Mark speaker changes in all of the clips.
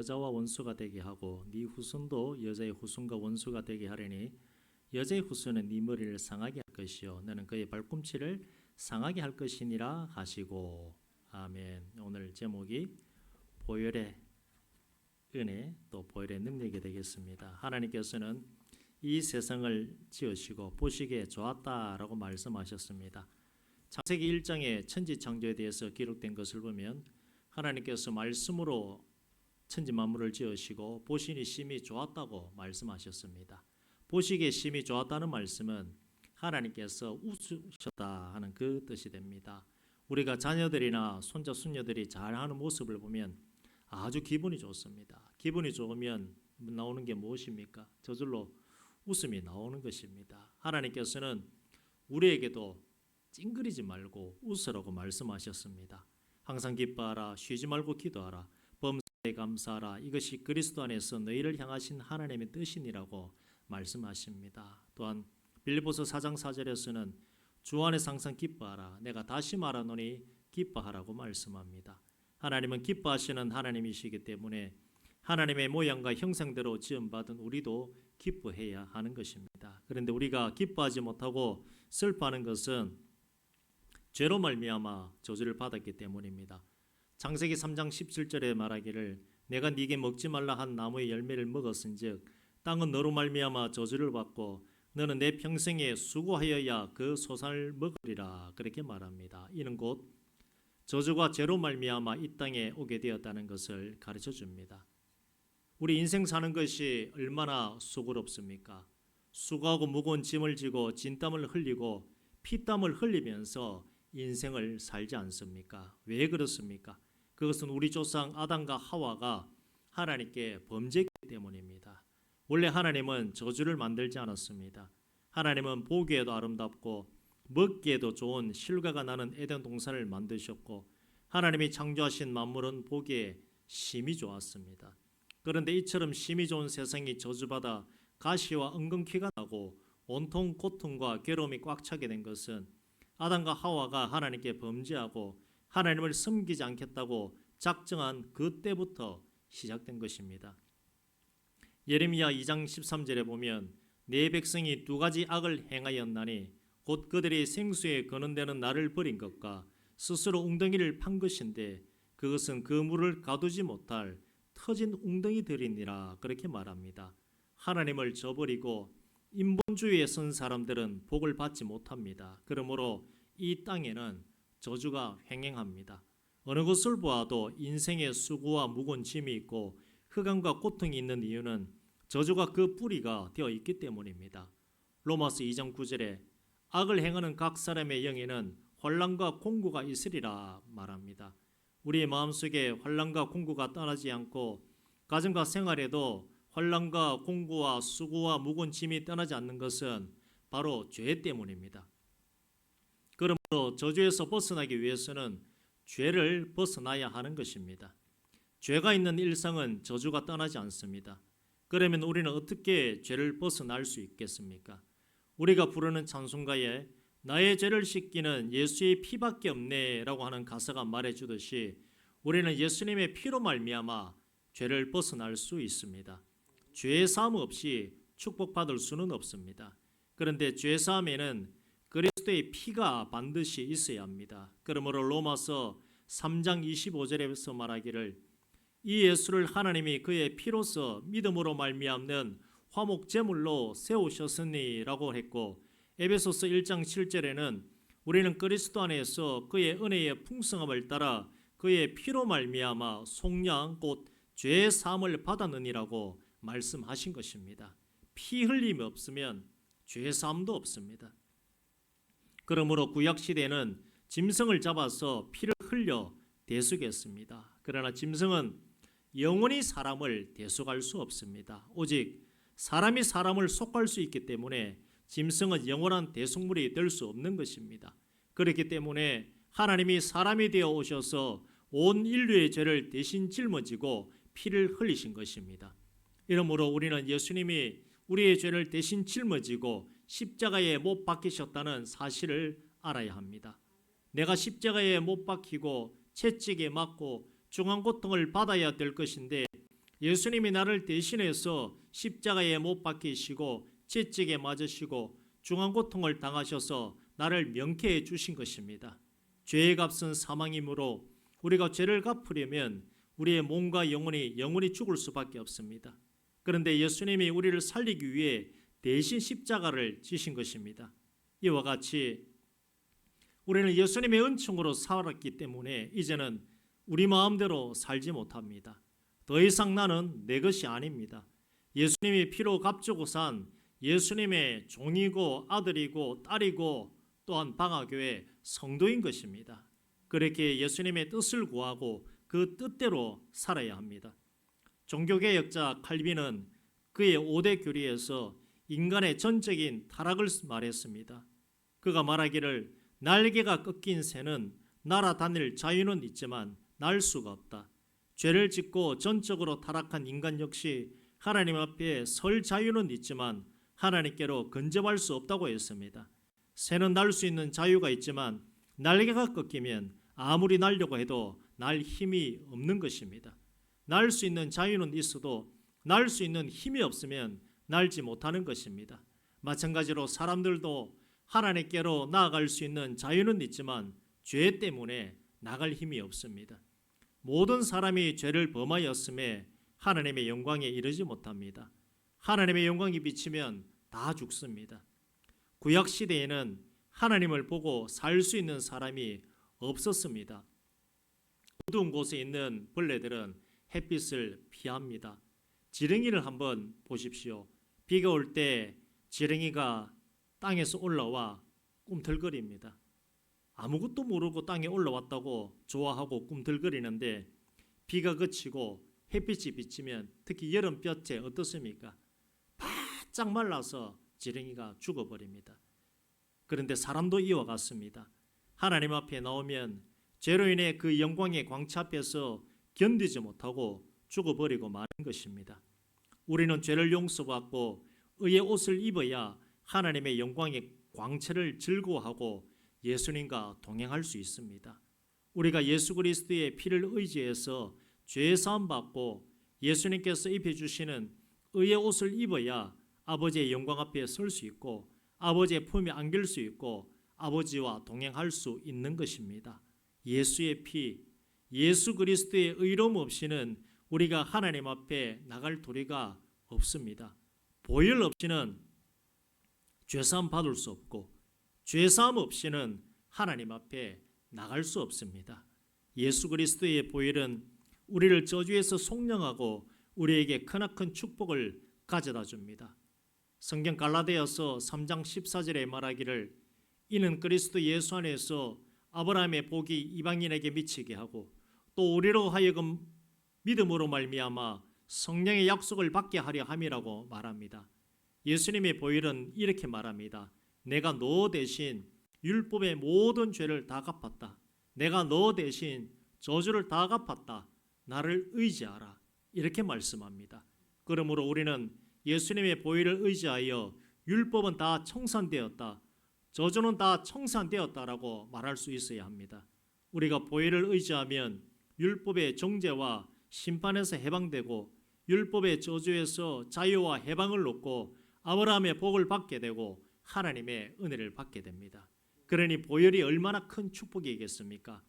Speaker 1: 여자와 원수가 되게 하고 네 후손도 여자의 후손과 원수가 되게 하려니 여자의 후손은 네 머리를 상하게 할 것이요 너는 그의 발꿈치를 상하게 할 것이니라 하시고. 아멘. 오늘 제목이 보혈의 은혜 또 보혈의 능력이 되겠습니다. 하나님께서는 이 세상을 지으시고 보시기에 좋았다라고 말씀하셨습니다. 창세기 1장의 천지 창조에 대해서 기록된 것을 보면 하나님께서 말씀으로 천지 만물을 지으시고 보시니 심히 좋았다고 말씀하셨습니다. 보시기에 심히 좋았다는 말씀은 하나님께서 웃으셨다 하는 그 뜻이 됩니다. 우리가 자녀들이나 손자 손녀들이 잘하는 모습을 보면 아주 기분이 좋습니다. 기분이 좋으면 나오는 게 무엇입니까? 저절로 웃음이 나오는 것입니다. 하나님께서는 우리에게도 찡그리지 말고 웃으라고 말씀하셨습니다. 항상 기뻐하라, 쉬지 말고 기도하라, 범사에 감사하라, 이것이 그리스도 안에서 너희를 향하신 하나님의 뜻이니라고 말씀하십니다. 또한 빌립보서 4장 4절에서는 주 안에서 항상 기뻐하라, 내가 다시 말하노니 기뻐하라고 말씀합니다. 하나님은 기뻐하시는 하나님이시기 때문에 하나님의 모양과 형상대로 지음받은 우리도 기뻐해야 하는 것입니다. 그런데 우리가 기뻐하지 못하고 슬퍼하는 것은 죄로 말미암아 저주를 받았기 때문입니다. 창세기 3장 17절에 말하기를 내가 네게 먹지 말라 한 나무의 열매를 먹었은즉 땅은 너로 말미암아 저주를 받고 너는 내 평생에 수고하여야 그 소산을 먹으리라 그렇게 말합니다. 이는 곧 저주가 죄로 말미암아 이 땅에 오게 되었다는 것을 가르쳐 줍니다. 우리 인생 사는 것이 얼마나 수고롭습니까? 수고하고 무거운 짐을 지고 진땀을 흘리고 피땀을 흘리면서 인생을 살지 않습니까? 왜 그렇습니까? 그것은 우리 조상 아담과 하와가 하나님께 범죄했기 때문입니다. 원래 하나님은 저주를 만들지 않았습니다. 하나님은 보기에도 아름답고 먹기에도 좋은 실과가 나는 에덴 동산을 만드셨고 하나님이 창조하신 만물은 보기에 심히 좋았습니다. 그런데 이처럼 심히 좋은 세상이 저주받아 가시와 엉겅퀴가 나고 온통 고통과 괴로움이 꽉 차게 된 것은 아담과 하와가 하나님께 범죄하고 하나님을 섬기지 않겠다고 작정한 그때부터 시작된 것입니다. 예레미야 2장 13절에 보면 내 백성이 두 가지 악을 행하였나니 곧 그들이 생수에 거는데는 나를 버린 것과 스스로 웅덩이를 판 것인데 그것은 그 물을 가두지 못할 터진 웅덩이들이니라 그렇게 말합니다. 하나님을 저버리고 인본주의에 선 사람들은 복을 받지 못합니다. 그러므로 이 땅에는 저주가 횡행합니다. 어느 곳을 보아도 인생의 수고와 무거운 짐이 있고 흑암과 고통이 있는 이유는 저주가 그 뿌리가 되어 있기 때문입니다. 로마서 2장 9절에 악을 행하는 각 사람의 영에는 환난과 공고가 있으리라 말합니다. 우리의 마음속에 환난과 공고가 떠나지 않고 가정과 생활에도 환난과 공고와 수고와 무거운 짐이 떠나지 않는 것은 바로 죄 때문입니다. 그러므로 저주에서 벗어나기 위해서는 죄를 벗어나야 하는 것입니다. 죄가 있는 일상은 저주가 떠나지 않습니다. 그러면 우리는 어떻게 죄를 벗어날 수 있겠습니까? 우리가 부르는 찬송가에 나의 죄를 씻기는 예수의 피밖에 없네 라고 하는 가사가 말해주듯이 우리는 예수님의 피로 말미암아 죄를 벗어날 수 있습니다. 죄 사함 없이 축복받을 수는 없습니다. 그런데 죄 사함에는 그리스도의 피가 반드시 있어야 합니다. 그러므로 로마서 3장 25절에서 말하기를 이 예수를 하나님이 그의 피로서 믿음으로 말미암는 화목 제물로 세우셨으니 라고 했고 에베소서 1장 7절에는 우리는 그리스도 안에서 그의 은혜의 풍성함을 따라 그의 피로 말미암아 속량 곧 죄의 사함을 받았느니라고 말씀하신 것입니다. 피 흘림이 없으면 죄 사함도 없습니다. 그러므로 구약시대에는 짐승을 잡아서 피를 흘려 대속했습니다. 그러나 짐승은 영원히 사람을 대속할 수 없습니다. 오직 사람이 사람을 속할 수 있기 때문에 짐승은 영원한 대속물이 될 수 없는 것입니다. 그렇기 때문에 하나님이 사람이 되어 오셔서 온 인류의 죄를 대신 짊어지고 피를 흘리신 것입니다. 이러므로 우리는 예수님이 우리의 죄를 대신 짊어지고 십자가에 못 박히셨다는 사실을 알아야 합니다. 내가 십자가에 못 박히고 채찍에 맞고 중한 고통을 받아야 될 것인데 예수님이 나를 대신해서 십자가에 못 박히시고 채찍에 맞으시고 중한 고통을 당하셔서 나를 명쾌해 주신 것입니다. 죄의 값은 사망이므로 우리가 죄를 갚으려면 우리의 몸과 영혼이 죽을 수밖에 없습니다. 그런데 예수님이 우리를 살리기 위해 대신 십자가를 지신 것입니다. 이와 같이 우리는 예수님의 은총으로 살았기 때문에 이제는 우리 마음대로 살지 못합니다. 더 이상 나는 내 것이 아닙니다. 예수님이 피로 값주고 산 예수님의 종이고 아들이고 딸이고 또한 방화교회 성도인 것입니다. 그렇게 예수님의 뜻을 구하고 그 뜻대로 살아야 합니다. 종교개혁자 칼빈은 그의 5대 교리에서 인간의 전적인 타락을 말했습니다. 그가 말하기를 날개가 꺾인 새는 날아다닐 자유는 있지만 날 수가 없다. 죄를 짓고 전적으로 타락한 인간 역시 하나님 앞에 설 자유는 있지만 하나님께로 근접할 수 없다고 했습니다. 새는 날 수 있는 자유가 있지만 날개가 꺾이면 아무리 날려고 해도 날 힘이 없는 것입니다. 날 수 있는 자유는 있어도 날 수 있는 힘이 없으면 날지 못하는 것입니다. 마찬가지로 사람들도 하나님께로 나아갈 수 있는 자유는 있지만 죄 때문에 나갈 힘이 없습니다. 모든 사람이 죄를 범하였음에 하나님의 영광에 이르지 못합니다. 하나님의 영광이 비치면 다 죽습니다. 구약 시대에는 하나님을 보고 살 수 있는 사람이 없었습니다. 어두운 곳에 있는 벌레들은 햇빛을 피합니다. 지렁이를 한번 보십시오. 비가 올 때 지렁이가 땅에서 올라와 꿈틀거립니다. 아무것도 모르고 땅에 올라왔다고 좋아하고 꿈틀거리는데 비가 그치고 햇빛이 비치면 특히 여름볕에 어떻습니까? 바짝 말라서 지렁이가 죽어버립니다. 그런데 사람도 이와 같습니다. 하나님 앞에 나오면 죄로 인해 그 영광의 광채 앞에서 견디지 못하고 죽어버리고 마는 것입니다. 우리는 죄를 용서받고 의의 옷을 입어야 하나님의 영광의 광채를 즐거워하고 예수님과 동행할 수 있습니다. 우리가 예수 그리스도의 피를 의지해서 죄 사함 받고 예수님께서 입혀주시는 의의 옷을 입어야 아버지의 영광 앞에 설 수 있고 아버지의 품에 안길 수 있고 아버지와 동행할 수 있는 것입니다. 예수의 피, 예수 그리스도의 의로움 없이는 우리가 하나님 앞에 나갈 도리가 없습니다. 보혈 없이는 죄사함 받을 수 없고 죄사함 없이는 하나님 앞에 나갈 수 없습니다. 예수 그리스도의 보혈은 우리를 저주에서 속량하고 우리에게 크나큰 축복을 가져다 줍니다. 성경 갈라디아서 3장 14절에 말하기를 이는 그리스도 예수 안에서 아브라함의 복이 이방인에게 미치게 하고 또 우리로 하여금 믿음으로 말미암아 성령의 약속을 받게 하려 함이라고 말합니다. 예수님의 보혈은 이렇게 말합니다. 내가 너 대신 율법의 모든 죄를 다 갚았다. 내가 너 대신 저주를 다 갚았다. 나를 의지하라. 이렇게 말씀합니다. 그러므로 우리는 예수님의 보혈을 의지하여 율법은 다 청산되었다. 저주는 다 청산되었다라고 말할 수 있어야 합니다. 우리가 보혈을 의지하면 율법의 정죄와 심판에서 해방되고 율법의 저주에서 자유와 해방을 얻고 아브라함의 복을 받게 되고 하나님의 은혜를 받게 됩니다. 그러니 보혈이 얼마나 큰 축복이겠습니까?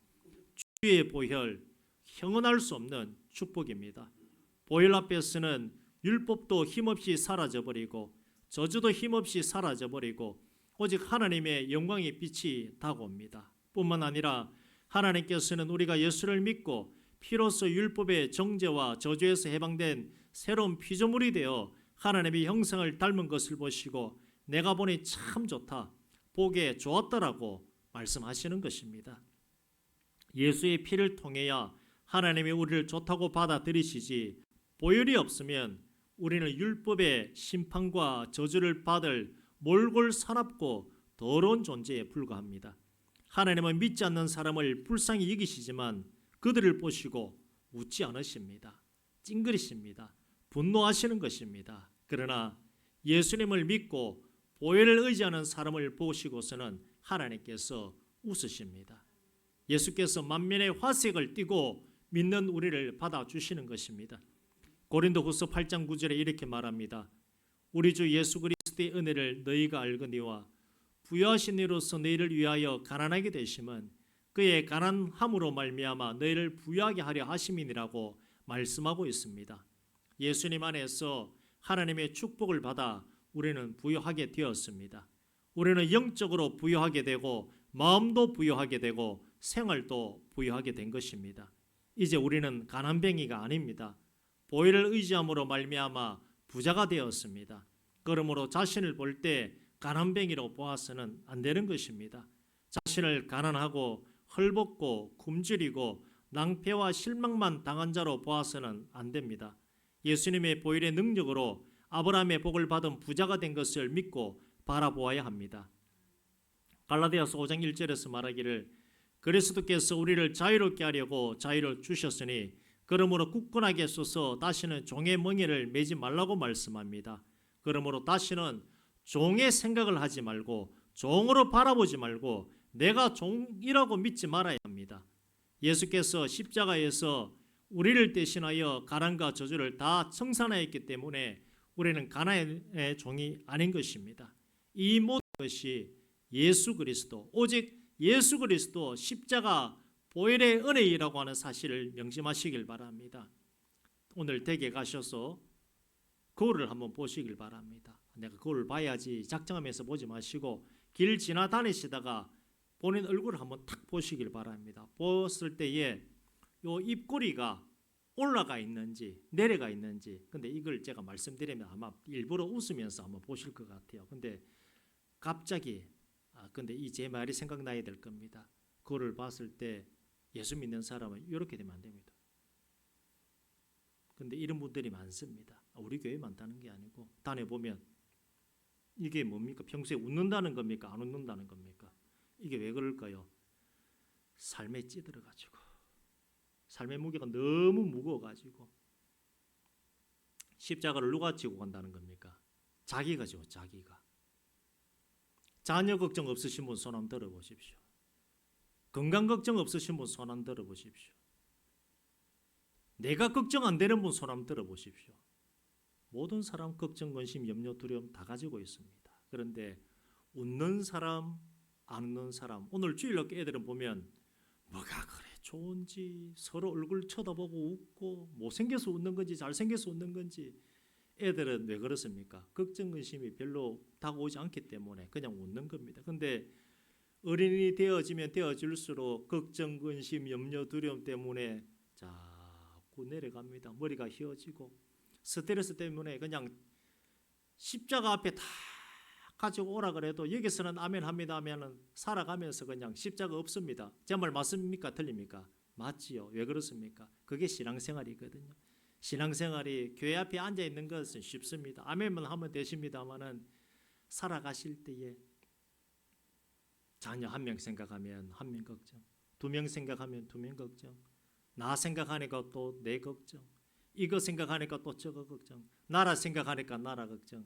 Speaker 1: 주의 보혈, 형언할 수 없는 축복입니다. 보혈 앞에서는 율법도 힘없이 사라져버리고 저주도 힘없이 사라져버리고 오직 하나님의 영광의 빛이 다가옵니다. 뿐만 아니라 하나님께서는 우리가 예수를 믿고 피로써 율법의 정죄와 저주에서 해방된 새로운 피조물이 되어 하나님의 형상을 닮은 것을 보시고 내가 보니 참 좋다, 보기에 좋았다라고 말씀하시는 것입니다. 예수의 피를 통해야 하나님이 우리를 좋다고 받아들이시지 보혈이 없으면 우리는 율법의 심판과 저주를 받을 몰골 사납고 더러운 존재에 불과합니다. 하나님은 믿지 않는 사람을 불쌍히 여기시지만 그들을 보시고 웃지 않으십니다. 찡그리십니다. 분노하시는 것입니다. 그러나 예수님을 믿고 보혈을 의지하는 사람을 보시고서는 하나님께서 웃으십니다. 예수께서 만면의 화색을 띠고 믿는 우리를 받아주시는 것입니다. 고린도후서 8장 9절에 이렇게 말합니다. 우리 주 예수 그리스도의 은혜를 너희가 알거니와 부요하신 이로서 너희를 위하여 가난하게 되심은 그의 가난함으로 말미암아 너희를 부요하게 하려 하심이니라고 말씀하고 있습니다. 예수님 안에서 하나님의 축복을 받아 우리는 부요하게 되었습니다. 우리는 영적으로 부요하게 되고 마음도 부요하게 되고 생활도 부요하게 된 것입니다. 이제 우리는 가난뱅이가 아닙니다. 보혈을 의지함으로 말미암아 부자가 되었습니다. 그러므로 자신을 볼 때 가난뱅이로 보아서는 안 되는 것입니다. 자신을 가난하고 헐벗고 굶주리고 낭패와 실망만 당한 자로 보아서는 안 됩니다. 예수님의 보혈의 능력으로 아브라함의 복을 받은 부자가 된 것을 믿고 바라보아야 합니다. 갈라디아서 5장 1절에서 말하기를 그리스도께서 우리를 자유롭게 하려고 자유를 주셨으니 그러므로 굳건하게 서서 다시는 종의 멍에를 매지 말라고 말씀합니다. 그러므로 다시는 종의 생각을 하지 말고 종으로 바라보지 말고 내가 종이라고 믿지 말아야 합니다. 예수께서 십자가에서 우리를 대신하여 가난과 저주를 다 청산하였기 때문에 우리는 가난의 종이 아닌 것입니다. 이 모든 것이 예수 그리스도, 오직 예수 그리스도 십자가 보혈의 은혜이라고 하는 사실을 명심하시길 바랍니다. 오늘 댁에 가셔서 거울을 한번 보시길 바랍니다. 내가 거울을 봐야지 작정하면서 보지 마시고 길 지나다니시다가 본인 얼굴을 한번 탁 보시길 바랍니다. 보았을 때에 요 입꼬리가 올라가 있는지 내려가 있는지, 근데 이걸 제가 말씀드리면 아마 일부러 웃으면서 한번 보실 것 같아요. 근데 갑자기 근데 이 제 말이 생각나야 될 겁니다. 그거를 봤을 때 예수 믿는 사람은 이렇게 되면 안 됩니다. 근데 이런 분들이 많습니다. 우리 교회에 많다는 게 아니고 다녀보면 이게 뭡니까? 평소에 웃는다는 겁니까? 안 웃는다는 겁니까? 이게 왜 그럴까요? 삶에 찌들어가지고 삶의 무게가 너무 무거워가지고 십자가를 누가 지고 간다는 겁니까? 자기가 지고 자기가. 자녀 걱정 없으신 분 손 한번 들어보십시오. 건강 걱정 없으신 분 손 한번 들어보십시오. 내가 걱정 안 되는 분 손 한번 들어보십시오. 모든 사람 걱정, 근심, 염려, 두려움 다 가지고 있습니다. 그런데 웃는 사람, 안 웃는 사람, 오늘 주일학교 애들은 보면 뭐가 그래 좋은지 서로 얼굴 쳐다보고 웃고 못생겨서 웃는 건지 잘생겨서 웃는 건지, 애들은 왜 그렇습니까? 걱정, 근심이 별로 다가오지 않기 때문에 그냥 웃는 겁니다. 근데 어린이 되어지면 되어질수록 걱정, 근심, 염려, 두려움 때문에 자꾸 내려갑니다. 머리가 휘어지고 스트레스 때문에 그냥 십자가 앞에 다 가지고 오라 그래도 여기서는 아멘 합니다 하면은 살아가면서 그냥 십자가 없습니다. 제 말 맞습니까? 틀립니까? 맞지요. 왜 그렇습니까? 그게 신앙생활이거든요. 신앙생활이 교회 앞에 앉아 있는 것은 쉽습니다. 아멘만 하면 되십니다만은 살아가실 때에 자녀 한 명 생각하면 한 명 걱정, 두 명 생각하면 두 명 걱정, 나 생각하니까 또 내 걱정, 이거 생각하니까 또 저거 걱정, 나라 생각하니까 나라 걱정.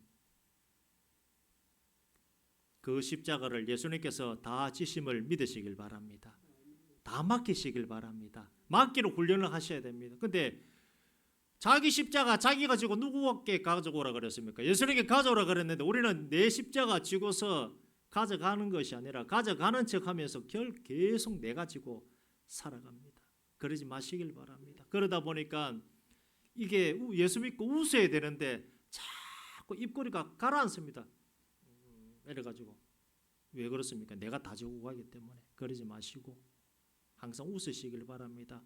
Speaker 1: 그 십자가를 예수님께서 다 지심을 믿으시길 바랍니다. 다 맡기시길 바랍니다. 맡기로 훈련을 하셔야 됩니다. 근데 자기 십자가 자기 가지고 누구에게 가져오라 그랬습니까? 예수님께 가져오라 그랬는데 우리는 내 십자가 지고서 가져가는 것이 아니라 가져가는 척하면서 계속 내 가지고 살아갑니다. 그러지 마시길 바랍니다. 그러다 보니까 이게 예수 믿고 웃어야 되는데 자꾸 입꼬리가 가라앉습니다. 이래가지고 왜 그렇습니까? 내가 다 지고 가기 때문에. 그러지 마시고 항상 웃으시길 바랍니다.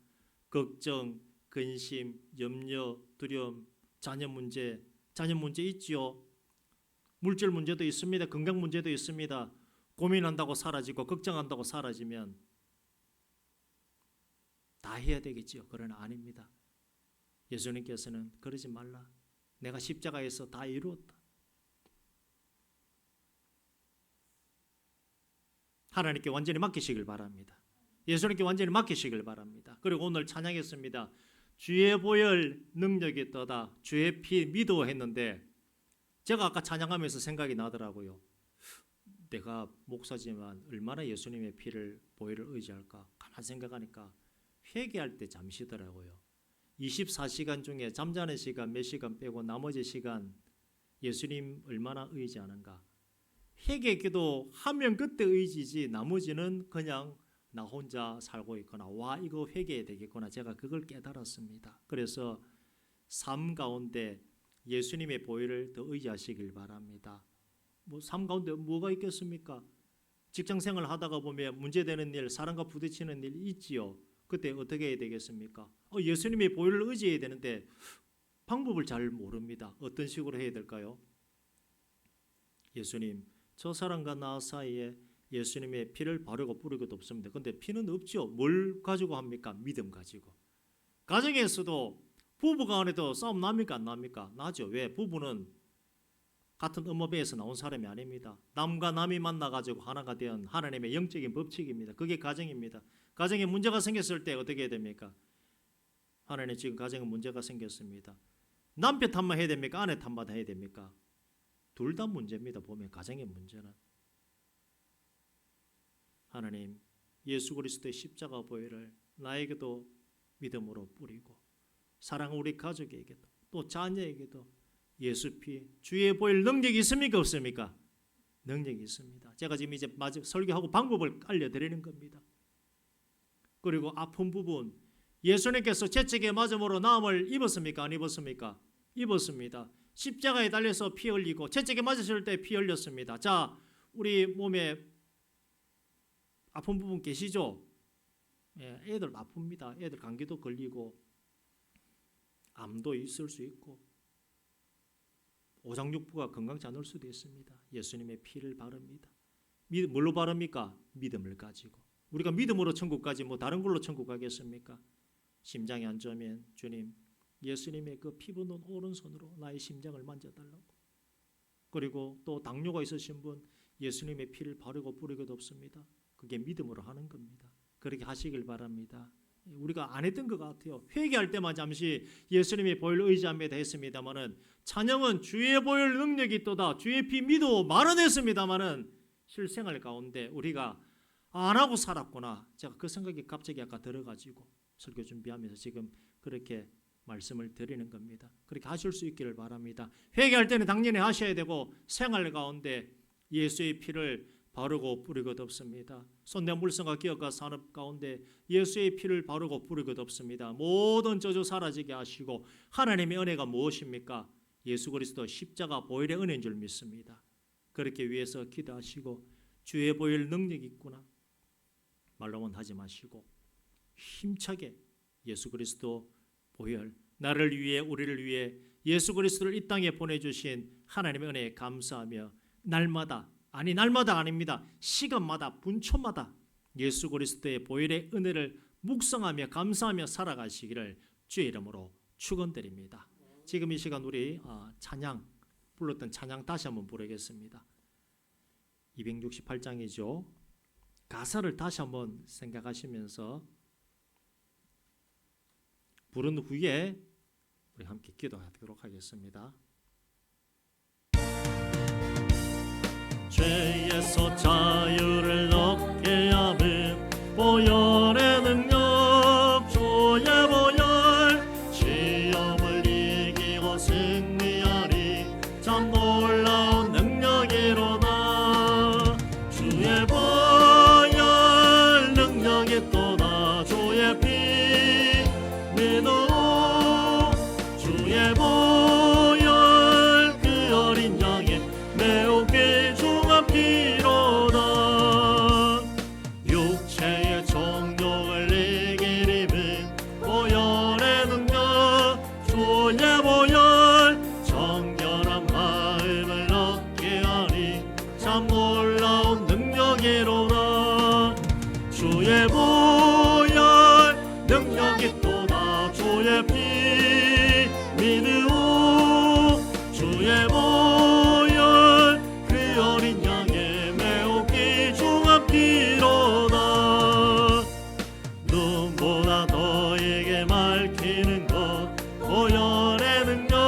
Speaker 1: 걱정, 근심, 염려, 두려움, 자녀 문제 있지요. 물질 문제도 있습니다. 건강 문제도 있습니다. 고민한다고 사라지고 걱정한다고 사라지면 다 해야 되겠지요. 그러나 아닙니다. 예수님께서는 그러지 말라. 내가 십자가에서 다 이루었다. 하나님께 완전히 맡기시길 바랍니다. 예수님께 완전히 맡기시길 바랍니다. 그리고 오늘 찬양했습니다. 주의 보혈 능력이 떠다 주의 피 믿어 했는데 제가 아까 찬양하면서 생각이 나더라고요. 내가 목사지만 얼마나 예수님의 피를 보혈을 의지할까 가만 생각하니까 회개할 때 잠시더라고요. 24시간 중에 잠자는 시간 몇 시간 빼고 나머지 시간 예수님 얼마나 의지하는가. 회개기도 하면 그때 의지지 나머지는 그냥 나 혼자 살고 있거나 와 이거 회개해야 되겠구나. 제가 그걸 깨달았습니다. 그래서 삶 가운데 예수님의 보혈을 더 의지하시길 바랍니다. 뭐 삶 가운데 뭐가 있겠습니까? 직장생활 하다가 보면 문제되는 일, 사람과 부딪히는 일 있지요. 그때 어떻게 해야 되겠습니까? 예수님의 보혈을 의지해야 되는데 방법을 잘 모릅니다. 어떤 식으로 해야 될까요? 예수님, 저 사람과 나 사이에 예수님의 피를 바르고 뿌리고도 없습니다. 근데 피는 없죠. 뭘 가지고 합니까? 믿음 가지고. 가정에서도 부부 간에도 싸움 납니까? 안 납니까? 나죠. 왜? 부부는 같은 음모배에서 나온 사람이 아닙니다. 남과 남이 만나가지고 하나가 된 하나님의 영적인 법칙입니다. 그게 가정입니다. 가정에 문제가 생겼을 때 어떻게 해야 됩니까? 하나님 지금 가정에 문제가 생겼습니다. 남편 탓만 해야 됩니까? 아내 탓만 해야 됩니까? 둘 다 문제입니다. 보면 가정의 문제는. 하나님 예수 그리스도의 십자가 보혈을 나에게도 믿음으로 뿌리고 사랑하는 우리 가족에게도 또 자녀에게도 예수 피 주의 보혈 능력이 있습니까? 없습니까? 능력이 있습니다. 제가 지금 이제 마지막 설교하고 방법을 알려드리는 겁니다. 그리고 아픈 부분 예수님께서 채찍에 맞음으로 나음을 입었습니까? 안 입었습니까? 입었습니다. 십자가에 달려서 피 흘리고 채찍에 맞으실 때 피 흘렸습니다. 자, 우리 몸에 아픈 부분 계시죠? 예, 애들 아픕니다. 애들 감기도 걸리고 암도 있을 수 있고 오장육부가 건강치 않을 수도 있습니다. 예수님의 피를 바릅니다. 뭘로 바릅니까? 믿음을 가지고. 우리가 믿음으로 천국 가지 뭐 다른 걸로 천국 가겠습니까? 심장이 안 좋으면 주님 예수님의 그 피 붓는 오른손으로 나의 심장을 만져달라고. 그리고 또 당뇨가 있으신 분 예수님의 피를 바르고 뿌리고도 없습니다. 그게 믿음으로 하는 겁니다. 그렇게 하시길 바랍니다. 우리가 안 했던 것 같아요. 회개할 때만 잠시 예수님의 보혈 의지합니다 했습니다마는 찬양은 주의 보혈 능력이 있도다. 주의 피 믿어 말은 했습니다마는 실생활 가운데 우리가 안 하고 살았구나. 제가 그 생각이 갑자기 아까 들어가지고 설교 준비하면서 지금 그렇게 말씀을 드리는 겁니다. 그렇게 하실 수 있기를 바랍니다. 회개할 때는 당연히 하셔야 되고 생활 가운데 예수의 피를 바르고 뿌리고 덮습니다. 손대물성과 기업과 산업 가운데 예수의 피를 바르고 뿌리고 덮습니다. 모든 저주 사라지게 하시고 하나님의 은혜가 무엇입니까? 예수 그리스도 십자가 보혈의 은혜인 줄 믿습니다. 그렇게 위해서 기도하시고 주의 보혈 능력이 있구나 말로만 하지 마시고 힘차게 예수 그리스도 보혈 나를 위해 우리를 위해 예수 그리스도를 이 땅에 보내주신 하나님의 은혜에 감사하며 날마다 아닙니다. 시간마다 분초마다 예수 그리스도의 보혈의 은혜를 묵상하며 감사하며 살아가시기를 주의 이름으로 축원드립니다. 지금 이 시간 우리 찬양 불렀던 찬양 다시 한번 부르겠습니다. 268장이죠. 가사를 다시 한번 생각하시면서 부른 후에 우리 함께 기도하도록 하겠습니다. 죄에서 자유를 얻게 함은 보혈의 능력 주의 보혈 시험을 이기고 승리하리 참 놀라운 능력이로다 주의 보혈 능력이 또다 주의 피 믿어 주의 보혈 그 어린 양의 매우 귀중한 피로다 육체의 정욕을 이기림은 보혈의 능력 주의 보혈 정결한 마음을 얻게 하니 참 놀라운 능력이로다 주의 보혈 능력이 또다 주의 피 믿으오 주의 보혈 그 어린 양의 매우 귀중한 피로다 눈보다 너에게 밝히는 것 보혈의 능력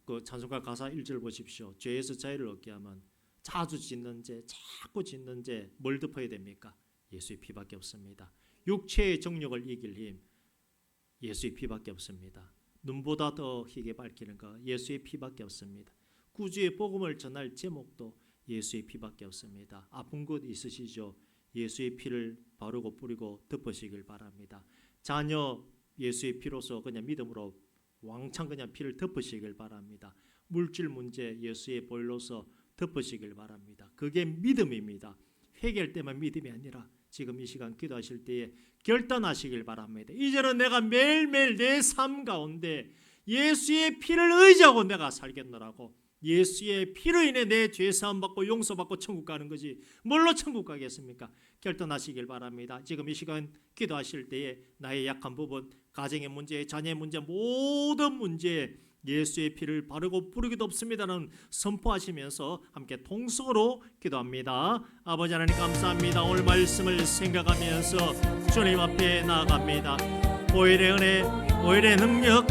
Speaker 1: 그 찬송가 가사 1절 보십시오. 죄에서 자유를 얻게 하면 자주 짓는 죄, 자꾸 짓는 죄 뭘 덮어야 됩니까? 예수의 피밖에 없습니다. 육체의 정욕을 이길 힘 예수의 피밖에 없습니다. 눈보다 더 희게 밝히는 것 예수의 피밖에 없습니다. 구주의 복음을 전할 제목도 예수의 피밖에 없습니다. 아픈 곳 있으시죠? 예수의 피를 바르고 뿌리고 덮으시길 바랍니다. 자녀 예수의 피로서 그냥 믿음으로 왕창 그냥 피를 덮으시길 바랍니다. 물질 문제 예수의 보혈로서 덮으시길 바랍니다. 그게 믿음입니다. 회개할 때만 믿음이 아니라 지금 이 시간 기도하실 때에 결단하시길 바랍니다. 이제는 내가 매일매일 내 삶 가운데 예수의 피를 의지하고 내가 살겠노라고. 예수의 피로 인해 내 죄사함 받고 용서받고 천국 가는 거지 뭘로 천국 가겠습니까? 결단하시길 바랍니다. 지금 이 시간 기도하실 때에 나의 약한 부분, 가정의 문제, 자녀의 문제, 모든 문제에 예수의 피를 바르고 뿌리기도 없습니다는 선포하시면서 함께 통성으로 기도합니다. 아버지 하나님 감사합니다. 오늘 말씀을 생각하면서 주님 앞에 나아갑니다. 보혈의 은혜, 보혈의 능력,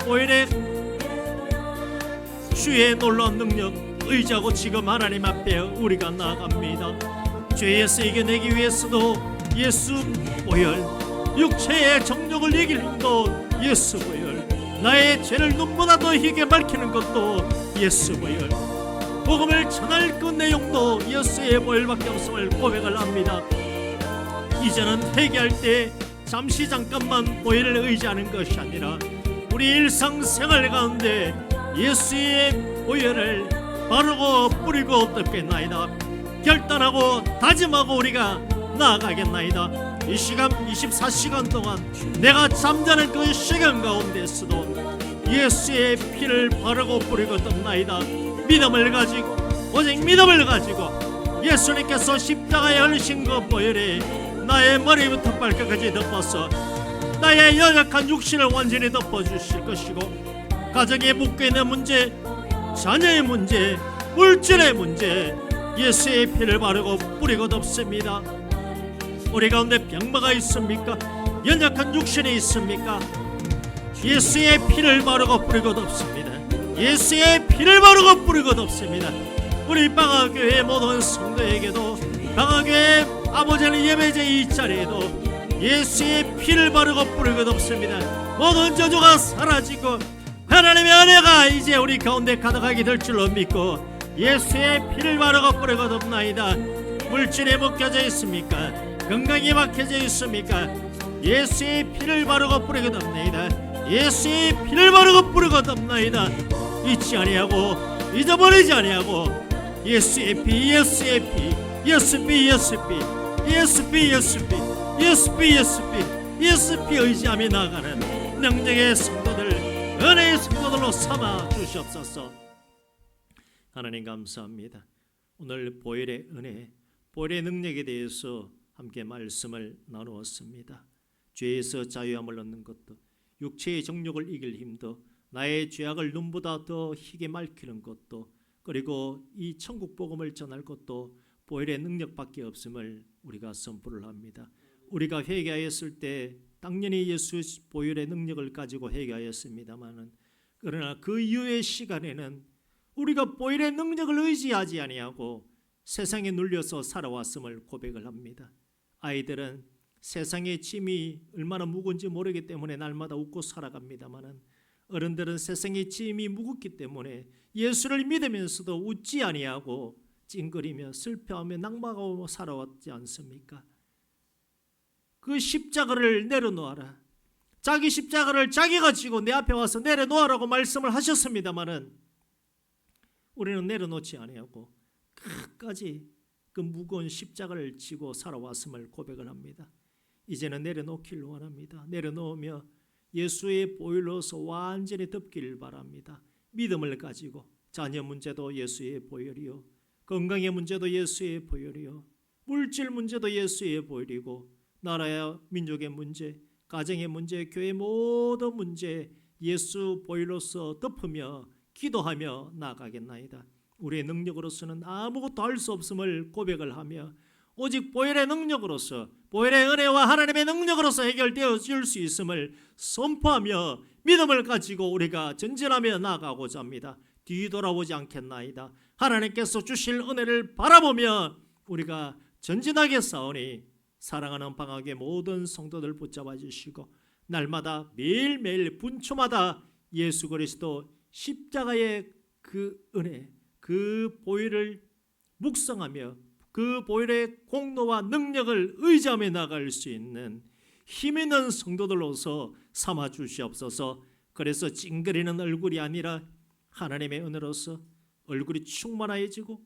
Speaker 1: 보혈의 주의 놀라운 능력 의지하고 지금 하나님 앞에 우리가 나아갑니다. 죄에서 이겨내기 위해서도 예수 보혈, 육체의 정욕을 이길 힘도 예수 보혈, 나의 죄를 눈보다 더 희게 밝히는 것도 예수 보혈, 복음을 전할 그 내용도 예수의 보혈밖에 없음을 고백을 합니다. 이제는 회개할 때 잠깐만 보혈을 의지하는 것이 아니라 우리 일상생활 가운데 예수의 보혈을 바르고 뿌리고 덮겠나이다. 결단하고 다짐하고 우리가 나아가겠나이다. 이 시간 24시간 동안 내가 잠자는 그 시간 가운데서도 예수의 피를 바르고 뿌리고 덮나이다. 믿음을 가지고 오직 믿음을 가지고 예수님께서 십자가에 흘리신 그 보혈에 나의 머리부터 발끝까지 덮어서 나의 연약한 육신을 완전히 덮어주실 것이고 가정에 묶여있는 문제, 자녀의 문제, 물질의 문제 예수의 피를 바르고 뿌리고 덮습니다. 우리 가운데 병마가 있습니까? 연약한 육신이 있습니까? 예수의 피를 바르고 뿌리고 덮습니다. 예수의 피를 바르고 뿌리고 덮습니다. 우리 방학교회 모든 성도에게도 방학교회 아버지의 예배제 이 자리에도 예수의 피를 바르고 뿌리고 덮습니다. 모든 저주가 사라지고 하나님의 은혜가 이제 우리 가운데 가득하게 될 줄로 믿고 예수의 피를 바르고 뿌리고 덮나이다. 물질에 묶여져 있습니까? 건강에 막혀져 있습니까? 예수의 피를 바르고 뿌리고 덮나이다. 예수의 피를 바르고 뿌리고 덮나이다. 잊지 아니하고 잊어버리지 아니하고 예수의 피, 예수의 피, 예수 피, 예수 피, 예수 피, 예수 피, 예수 피, 예수 피, 예수 피 의지하며 나가는 능력의 성도들, 은혜의 성도들로 삼아 주시옵소서. 하나님 감사합니다. 오늘 보혈의 은혜, 보혈의 능력에 대해서 함께 말씀을 나누었습니다. 죄에서 자유함을 얻는 것도, 육체의 정욕을 이길 힘도, 나의 죄악을 눈보다 더 희게 밝히는 것도, 그리고 이 천국 복음을 전할 것도 보혈의 능력밖에 없음을 우리가 선포를 합니다. 우리가 회개하였을 때 당연히 예수 보혈의 능력을 가지고 회개하였습니다마는, 그러나 그 이후의 시간에는 우리가 보혈의 능력을 의지하지 아니하고 세상에 눌려서 살아왔음을 고백을 합니다. 아이들은 세상의 짐이 얼마나 무거운지 모르기 때문에 날마다 웃고 살아갑니다마는, 어른들은 세상의 짐이 무겁기 때문에 예수를 믿으면서도 웃지 아니하고 찡그리며 슬퍼하며 낙망하고 살아왔지 않습니까? 그 십자가를 내려놓아라. 자기 십자가를 자기가 지고 내 앞에 와서 내려놓으라고 말씀을 하셨습니다마는 우리는 내려놓지 아니하고 끝까지 그 무거운 십자가를 지고 살아왔음을 고백을 합니다. 이제는 내려놓기를 원합니다. 내려놓으며 예수의 보혈로서 완전히 덮기를 바랍니다. 믿음을 가지고 자녀 문제도 예수의 보혈이요, 건강의 문제도 예수의 보혈이요, 물질 문제도 예수의 보혈이고, 나라와 민족의 문제, 가정의 문제, 교회의 모든 문제 예수 보혈로서 덮으며 기도하며 나아가겠나이다. 우리의 능력으로서는 아무것도 할 수 없음을 고백을 하며 오직 보혈의 능력으로서, 보혈의 은혜와 하나님의 능력으로서 해결되어 줄 수 있음을 선포하며 믿음을 가지고 우리가 전진하며 나아가고자 합니다. 뒤돌아보지 않겠나이다. 하나님께서 주실 은혜를 바라보며 우리가 전진하게 싸우니 사랑하는 방학의 모든 성도들 붙잡아 주시고 날마다 매일매일 분초마다 예수 그리스도 십자가의 그 은혜, 그 보혈을 묵상하며 그 보혈의 공로와 능력을 의지하며 나갈 수 있는 힘 있는 성도들로서 삼아 주시옵소서. 그래서 찡그리는 얼굴이 아니라 하나님의 은혜로서 얼굴이 충만해지고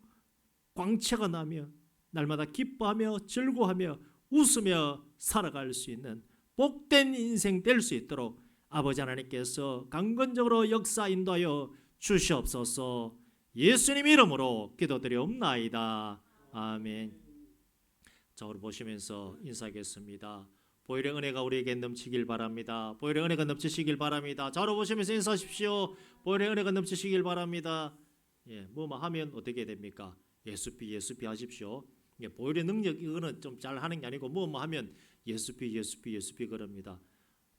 Speaker 1: 광채가 나며 날마다 기뻐하며 즐거워하며 웃으며 살아갈 수 있는 복된 인생 될 수 있도록 아버지 하나님께서 강건적으로 역사 인도하여 주시옵소서. 예수님 이름으로 기도드리옵나이다. 아멘. 자, 우리 보시면서 인사하겠습니다. 보혈의 은혜가 우리에게 넘치길 바랍니다. 보혈의 은혜가 넘치시길 바랍니다. 자, 우리 보시면서 인사하십시오. 보혈의 은혜가 넘치시길 바랍니다. 뭐만 하면 어떻게 됩니까? 예수피 예수피 하십시오. 보혈의 능력 이거는 좀 잘 하는 게 아니고 뭐만 하면 예수피 예수피 예수피 그럽니다.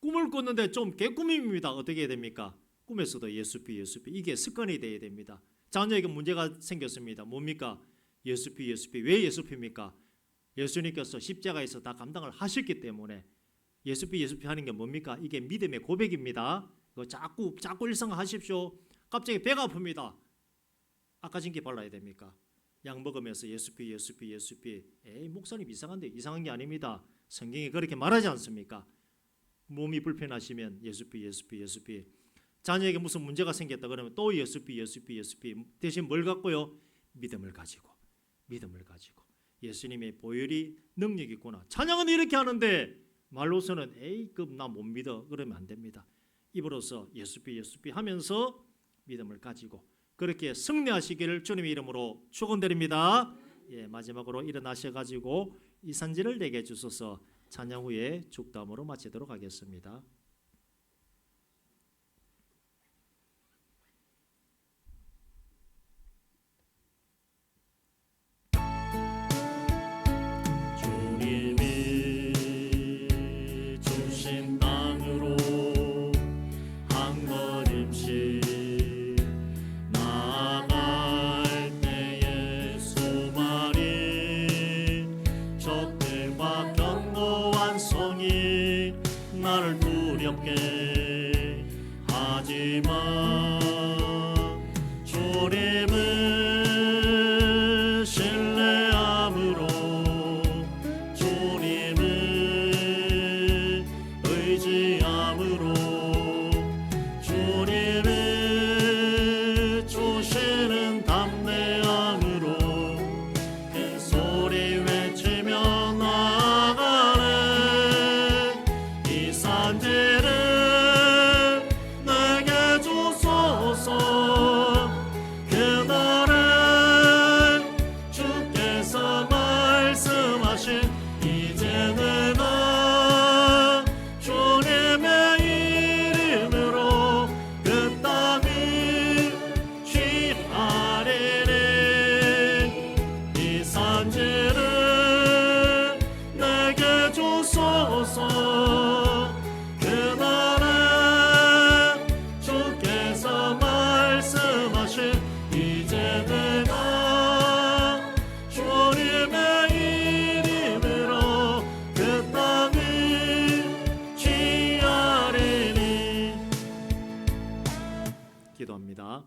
Speaker 1: 꿈을 꿨는데 좀 개꿈입니다. 어떻게 해야 됩니까? 꿈에서도 예수피 예수피 이게 습관이 돼야 됩니다. 자녀에게 문제가 생겼습니다. 뭡니까? 예수피 예수피. 왜 예수피입니까? 예수님께서 십자가에서 다 감당을 하셨기 때문에 예수피 예수피 하는 게 뭡니까? 이게 믿음의 고백입니다. 이거 자꾸 일상하십시오. 갑자기 배가 아픕니다. 아까진기 발라야 됩니까? 약 먹으면서 예수피 예수피 예수피. 에이, 목사님 이상한데 이상한 게 아닙니다. 성경이 그렇게 말하지 않습니까? 몸이 불편하시면 예수피 예수피 예수피. 자녀에게 무슨 문제가 생겼다 그러면 또 예수피 예수피 예수피. 대신 뭘 갖고요? 믿음을 가지고 예수님의 보혈이 능력이 있구나. 찬양은 이렇게 하는데 말로서는 에이 그 나 못 믿어 그러면 안 됩니다. 입으로서 예수피 예수피 하면서 믿음을 가지고 그렇게 승리하시기를 주님의 이름으로 축원드립니다. 마지막으로 일어나셔가지고 이 산지를 내게 주소서. 찬양 후에 축담으로 마치도록 하겠습니다. 기도합니다.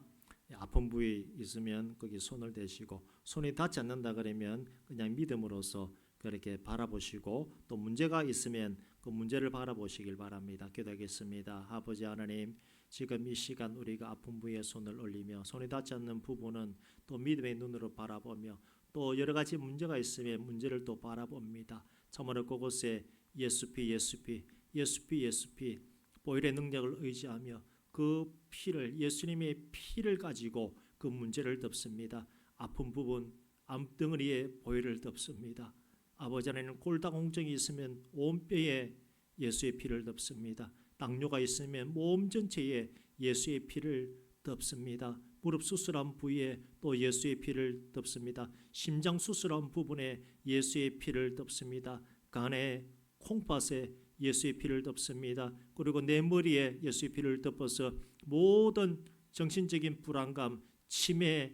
Speaker 1: 아픈 부위 있으면 거기 손을 대시고 손이 닿지 않는다 그러면 그냥 믿음으로써 그렇게 바라보시고 또 문제가 있으면 그 문제를 바라보시길 바랍니다. 기도하겠습니다. 아버지 하나님, 지금 이 시간 우리가 아픈 부위에 손을 올리며 손이 닿지 않는 부분은 또 믿음의 눈으로 바라보며 또 여러 가지 문제가 있으면 문제를 또 바라봅니다. 참으로 그곳에 예수피 예수피 예수피 예수피 보혈의 능력을 의지하며 그 피를 예수님의 피를 가지고 그 문제를 덮습니다. 아픈 부분 암덩어리에 보혈을 덮습니다. 아버지 하나님, 골다공증이 있으면 온 뼈에 예수의 피를 덮습니다. 당뇨가 있으면 몸 전체에 예수의 피를 덮습니다. 무릎 수술한 부위에 또 예수의 피를 덮습니다. 심장 수술한 부분에 예수의 피를 덮습니다. 간에 콩팥에 예수의 피를 덮습니다. 그리고 내 머리에 예수의 피를 덮어서 모든 정신적인 불안감, 치매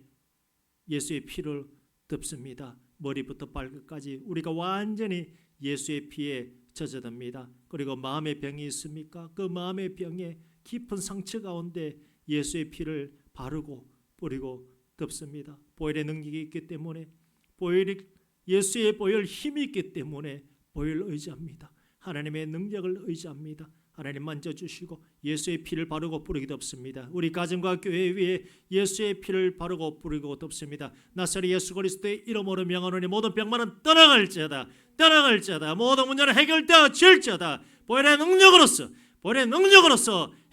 Speaker 1: 예수의 피를 덮습니다. 머리부터 발끝까지 우리가 완전히 예수의 피에 젖어듭니다. 그리고 마음의 병이 있습니까? 그 마음의 병에 깊은 상처 가운데 예수의 피를 바르고 뿌리고 덮습니다. 보혈의 능력이 있기 때문에 예수의 보혈 힘이 있기 때문에 보혈 의지합니다. 하나님의 능력을 의지합니다. 하나님 만져주시고 예수의 피를 바르고 뿌리고 덮습니다. 우리 가정과 교회 위에 예수의 피를 바르고 뿌리고 덮습니다. 나사렛 예수 그리스도의 이름으로 명하노니 모든 병만은 떠나갈지어다. 모든 문제는 해결되어질지어다. 보혈의 능력으로서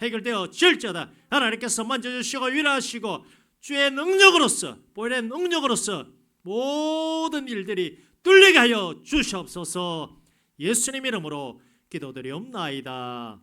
Speaker 1: 해결되어질지어다. 하나님께서 만져주시고 위로하시고 주의 능력으로서 보혈의 능력으로서 모든 일들이 뚫리게 하여 주시옵소서. 예수님 이름으로 기도드리옵나이다.